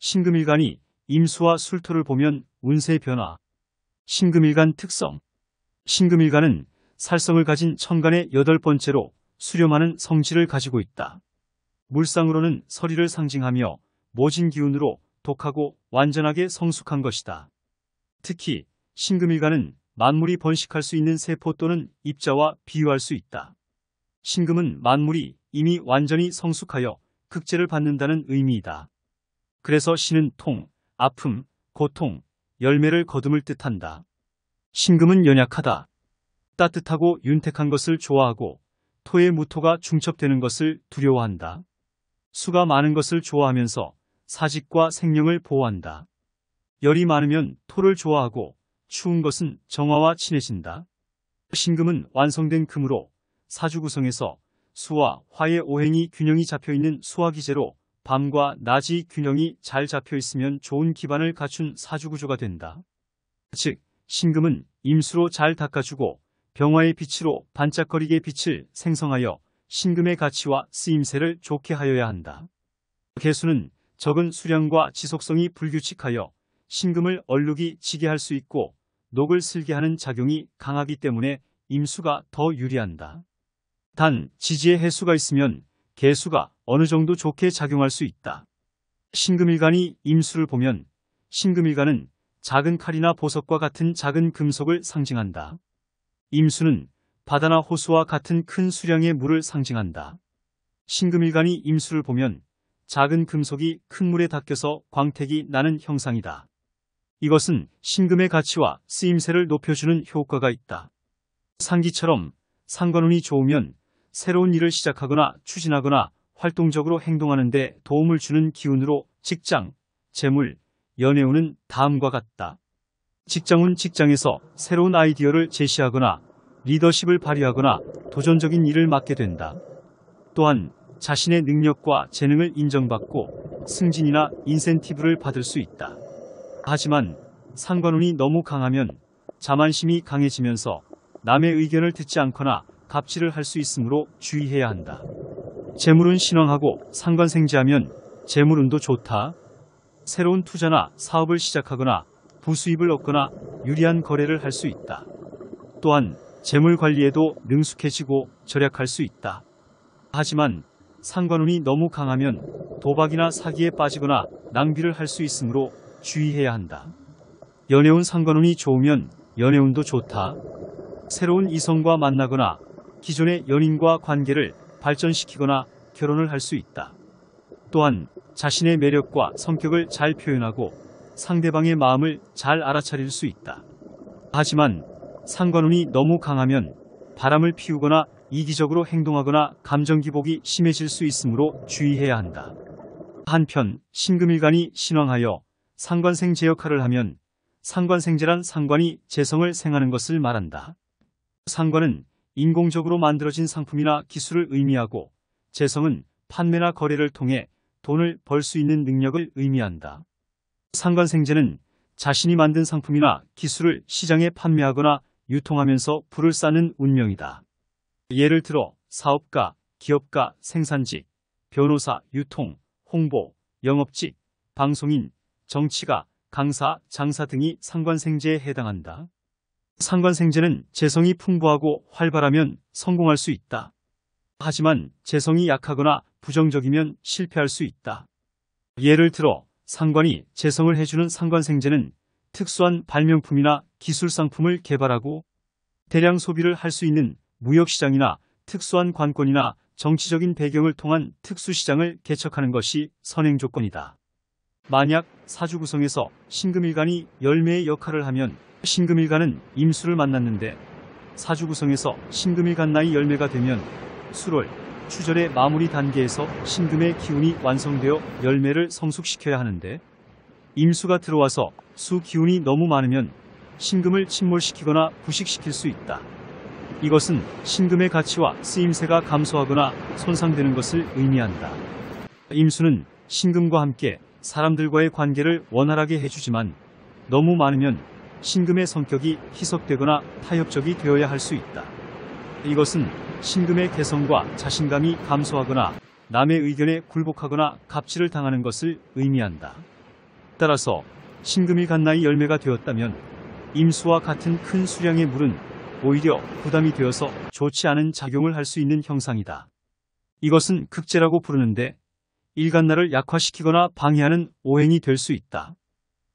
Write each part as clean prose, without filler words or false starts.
신금일간이 임수와 술토를 보면 운세 변화. 신금일간 특성. 신금일간은 살성을 가진 천간의 8번째로 수렴하는 성질을 가지고 있다. 물상으로는 서리를 상징하며 모진 기운으로 독하고 완전하게 성숙한 것이다. 특히 신금일간은 만물이 번식할 수 있는 세포 또는 입자와 비유할 수 있다. 신금은 만물이 이미 완전히 성숙하여 극재를 받는다는 의미이다. 그래서 신은 통, 아픔, 고통, 열매를 거둠을 뜻한다. 신금은 연약하다. 따뜻하고 윤택한 것을 좋아하고 토의 무토가 중첩되는 것을 두려워한다. 수가 많은 것을 좋아하면서 사직과 생명을 보호한다. 열이 많으면 토를 좋아하고 추운 것은 정화와 친해진다. 신금은 완성된 금으로 사주 구성에서 수와 화의 오행이 균형이 잡혀있는 수화기제로 밤과 낮이 균형이 잘 잡혀있으면 좋은 기반을 갖춘 사주구조가 된다. 즉, 신금은 임수로 잘 닦아주고 병화의 빛으로 반짝거리게 빛을 생성하여 신금의 가치와 쓰임새를 좋게 하여야 한다. 개수는 적은 수량과 지속성이 불규칙하여 신금을 얼룩이 지게 할 수 있고 녹을 슬게 하는 작용이 강하기 때문에 임수가 더 유리한다. 단, 지지에 해수가 있으면 개수가 어느 정도 좋게 작용할 수 있다. 신금일간이 임수를 보면 신금일간은 작은 칼이나 보석과 같은 작은 금속을 상징한다. 임수는 바다나 호수와 같은 큰 수량의 물을 상징한다. 신금일간이 임수를 보면 작은 금속이 큰 물에 닿겨서 광택이 나는 형상이다. 이것은 신금의 가치와 쓰임새를 높여주는 효과가 있다. 상기처럼 상관운이 좋으면 새로운 일을 시작하거나 추진하거나 활동적으로 행동하는 데 도움을 주는 기운으로 직장, 재물, 연애운은 다음과 같다. 직장운 직장에서 새로운 아이디어를 제시하거나 리더십을 발휘하거나 도전적인 일을 맡게 된다. 또한 자신의 능력과 재능을 인정받고 승진이나 인센티브를 받을 수 있다. 하지만 상관운이 너무 강하면 자만심이 강해지면서 남의 의견을 듣지 않거나 갑질을 할 수 있으므로 주의해야 한다. 재물운 신왕하고 상관생제하면 재물운도 좋다. 새로운 투자나 사업을 시작하거나 부수입을 얻거나 유리한 거래를 할 수 있다. 또한 재물 관리에도 능숙해지고 절약할 수 있다. 하지만 상관운이 너무 강하면 도박이나 사기에 빠지거나 낭비를 할 수 있으므로 주의해야 한다. 연애운 상관운이 좋으면 연애운도 좋다. 새로운 이성과 만나거나 기존의 연인과 관계를 발전시키거나 결혼을 할 수 있다. 또한 자신의 매력과 성격을 잘 표현하고 상대방의 마음을 잘 알아차릴 수 있다. 하지만 상관운이 너무 강하면 바람을 피우거나 이기적으로 행동하거나 감정기복이 심해질 수 있으므로 주의해야 한다. 한편 신금일간이 신왕하여 상관생제 역할을 하면 상관생제란 상관이 재성을 생하는 것을 말한다. 상관은 인공적으로 만들어진 상품이나 기술을 의미하고 재성은 판매나 거래를 통해 돈을 벌 수 있는 능력을 의미한다. 상관생제는 자신이 만든 상품이나 기술을 시장에 판매하거나 유통하면서 부를 쌓는 운명이다. 예를 들어 사업가, 기업가, 생산직, 변호사, 유통, 홍보, 영업직, 방송인, 정치가, 강사, 장사 등이 상관생제에 해당한다. 상관생제는 재성이 풍부하고 활발하면 성공할 수 있다. 하지만 재성이 약하거나 부정적이면 실패할 수 있다. 예를 들어 상관이 재성을 해주는 상관생제는 특수한 발명품이나 기술 상품을 개발하고 대량 소비를 할 수 있는 무역시장이나 특수한 관권이나 정치적인 배경을 통한 특수시장을 개척하는 것이 선행조건이다. 만약 사주 구성에서 신금일간이 열매의 역할을 하면 신금일간은 임수를 만났는데 사주 구성에서 신금일간 나이 열매가 되면 수월, 추절의 마무리 단계에서 신금의 기운이 완성되어 열매를 성숙시켜야 하는데 임수가 들어와서 수 기운이 너무 많으면 신금을 침몰시키거나 부식시킬 수 있다. 이것은 신금의 가치와 쓰임새가 감소하거나 손상되는 것을 의미한다. 임수는 신금과 함께 사람들과의 관계를 원활하게 해주지만 너무 많으면 신금의 성격이 희석되거나 타협적이 되어야 할 수 있다. 이것은 신금의 개성과 자신감이 감소하거나 남의 의견에 굴복하거나 갑질을 당하는 것을 의미한다. 따라서 신금일간나의 열매가 되었다면 임수와 같은 큰 수량의 물은 오히려 부담이 되어서 좋지 않은 작용을 할 수 있는 형상이다. 이것은 극재라고 부르는데 일간나를 약화시키거나 방해하는 오행이 될 수 있다.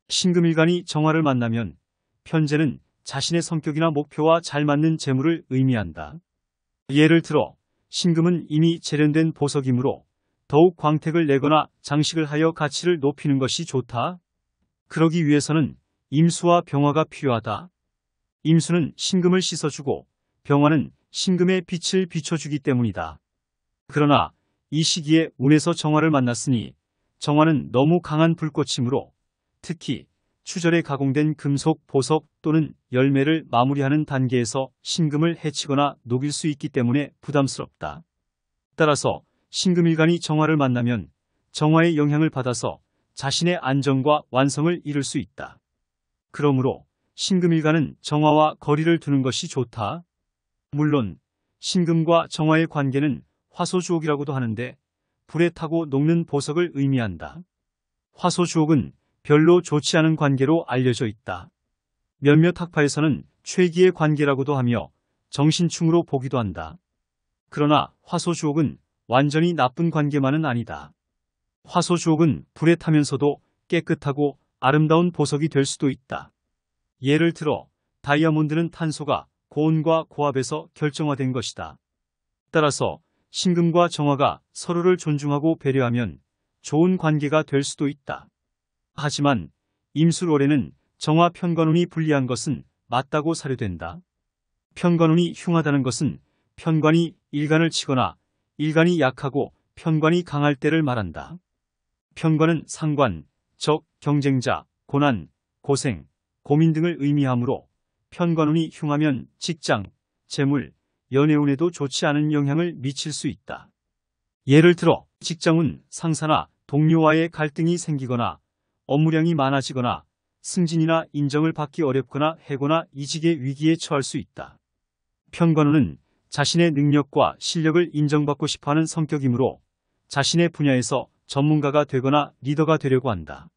신금일간이 정화를 만나면 편재는 자신의 성격이나 목표와 잘 맞는 재물을 의미한다. 예를 들어 신금은 이미 재련된 보석이므로 더욱 광택을 내거나 장식을 하여 가치를 높이는 것이 좋다. 그러기 위해서는 임수와 병화가 필요하다. 임수는 신금을 씻어주고 병화는 신금의 빛을 비춰주기 때문이다. 그러나 이 시기에 운에서 정화를 만났으니 정화는 너무 강한 불꽃이므로 특히 추절에 가공된 금속, 보석 또는 열매를 마무리하는 단계에서 신금을 해치거나 녹일 수 있기 때문에 부담스럽다. 따라서 신금일간이 정화를 만나면 정화의 영향을 받아서 자신의 안정과 완성을 이룰 수 있다. 그러므로 신금일간은 정화와 거리를 두는 것이 좋다. 물론 신금과 정화의 관계는 화소주옥이라고도 하는데 불에 타고 녹는 보석을 의미한다. 화소주옥은 별로 좋지 않은 관계로 알려져 있다. 몇몇 학파에서는 최기의 관계라고도 하며 정신충으로 보기도 한다. 그러나 화소주옥은 완전히 나쁜 관계만은 아니다. 화소주옥은 불에 타면서도 깨끗하고 아름다운 보석이 될 수도 있다. 예를 들어 다이아몬드는 탄소가 고온과 고압에서 결정화된 것이다. 따라서 신금과 정화가 서로를 존중하고 배려하면 좋은 관계가 될 수도 있다. 하지만 임술월에는 정화 편관운이 불리한 것은 맞다고 사료된다. 편관운이 흉하다는 것은 편관이 일간을 치거나 일간이 약하고 편관이 강할 때를 말한다. 편관은 상관, 적, 경쟁자, 고난, 고생, 고민 등을 의미하므로 편관운이 흉하면 직장, 재물, 연애운에도 좋지 않은 영향을 미칠 수 있다. 예를 들어 직장운, 상사나 동료와의 갈등이 생기거나 업무량이 많아지거나 승진이나 인정을 받기 어렵거나 해고나 이직의 위기에 처할 수 있다. 편관운은 자신의 능력과 실력을 인정받고 싶어하는 성격이므로 자신의 분야에서 전문가가 되거나 리더가 되려고 한다.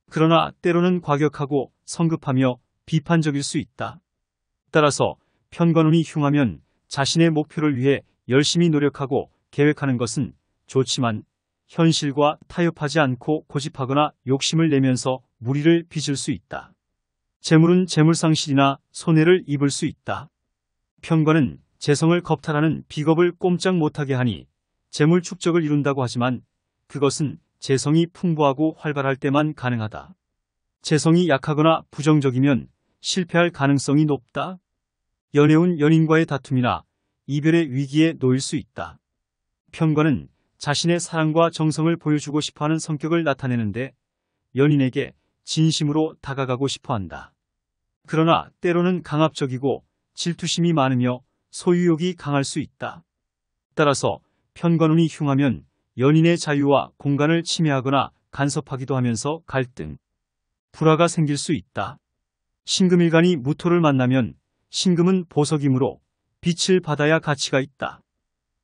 그러나 때로는 과격하고 성급하며 비판적일 수 있다. 따라서 편관운이 흉하면 자신의 목표를 위해 열심히 노력하고 계획하는 것은 좋지만 현실과 타협하지 않고 고집하거나 욕심을 내면서 무리를 빚을 수 있다. 재물은 재물상실이나 손해를 입을 수 있다. 편관은 재성을 겁탈하는 비겁을 꼼짝 못하게 하니 재물 축적을 이룬다고 하지만 그것은 재성이 풍부하고 활발할 때만 가능하다. 재성이 약하거나 부정적이면 실패할 가능성이 높다. 연애운 연인과의 다툼이나 이별의 위기에 놓일 수 있다. 편관은 자신의 사랑과 정성을 보여주고 싶어하는 성격을 나타내는데 연인에게 진심으로 다가가고 싶어한다. 그러나 때로는 강압적이고 질투심이 많으며 소유욕이 강할 수 있다. 따라서 편관운이 흉하면 연인의 자유와 공간을 침해하거나 간섭하기도 하면서 갈등, 불화가 생길 수 있다. 신금일간이 무토를 만나면 신금은 보석이므로 빛을 받아야 가치가 있다.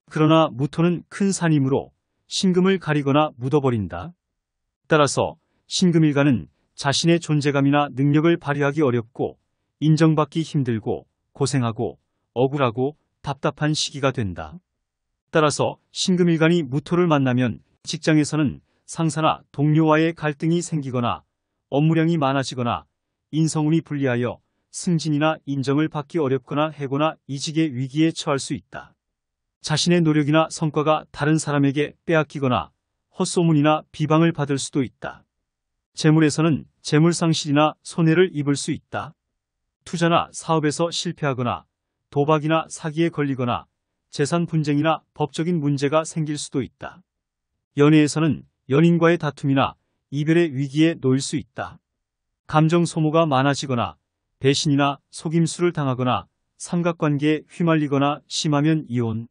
그러나 무토는 큰 산이므로 신금을 가리거나 묻어버린다. 따라서 신금일간은 자신의 존재감이나 능력을 발휘하기 어렵고 인정받기 힘들고 고생하고 억울하고 답답한 시기가 된다. 따라서 신금일간이 무토를 만나면 직장에서는 상사나 동료와의 갈등이 생기거나 업무량이 많아지거나 인성운이 불리하여 승진이나 인정을 받기 어렵거나 해고나 이직의 위기에 처할 수 있다. 자신의 노력이나 성과가 다른 사람에게 빼앗기거나 헛소문이나 비방을 받을 수도 있다. 재물에서는 재물상실이나 손해를 입을 수 있다. 투자나 사업에서 실패하거나 도박이나 사기에 걸리거나 재산 분쟁이나 법적인 문제가 생길 수도 있다. 연애에서는 연인과의 다툼이나 이별의 위기에 놓일 수 있다. 감정 소모가 많아지거나 배신이나 속임수를 당하거나 삼각관계에 휘말리거나 심하면 이혼,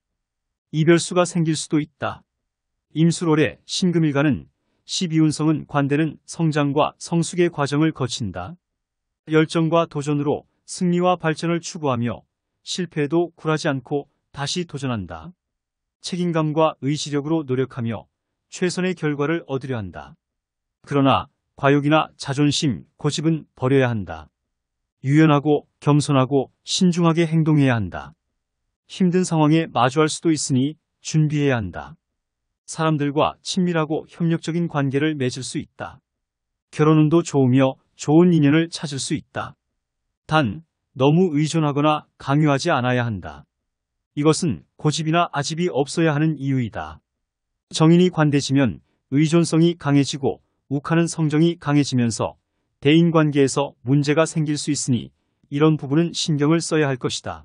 이별수가 생길 수도 있다. 임술월의 신금일간은 12운성은 관대는 성장과 성숙의 과정을 거친다. 열정과 도전으로 승리와 발전을 추구하며 실패에도 굴하지 않고 다시 도전한다. 책임감과 의지력으로 노력하며 최선의 결과를 얻으려 한다. 그러나 과욕이나 자존심, 고집은 버려야 한다. 유연하고 겸손하고 신중하게 행동해야 한다. 힘든 상황에 마주할 수도 있으니 준비해야 한다. 사람들과 친밀하고 협력적인 관계를 맺을 수 있다. 결혼운도 좋으며 좋은 인연을 찾을 수 있다. 단, 너무 의존하거나 강요하지 않아야 한다. 이것은 고집이나 아집이 없어야 하는 이유이다. 정인이 관대해지면 의존성이 강해지고 욱하는 성정이 강해지면서 대인관계에서 문제가 생길 수 있으니 이런 부분은 신경을 써야 할 것이다.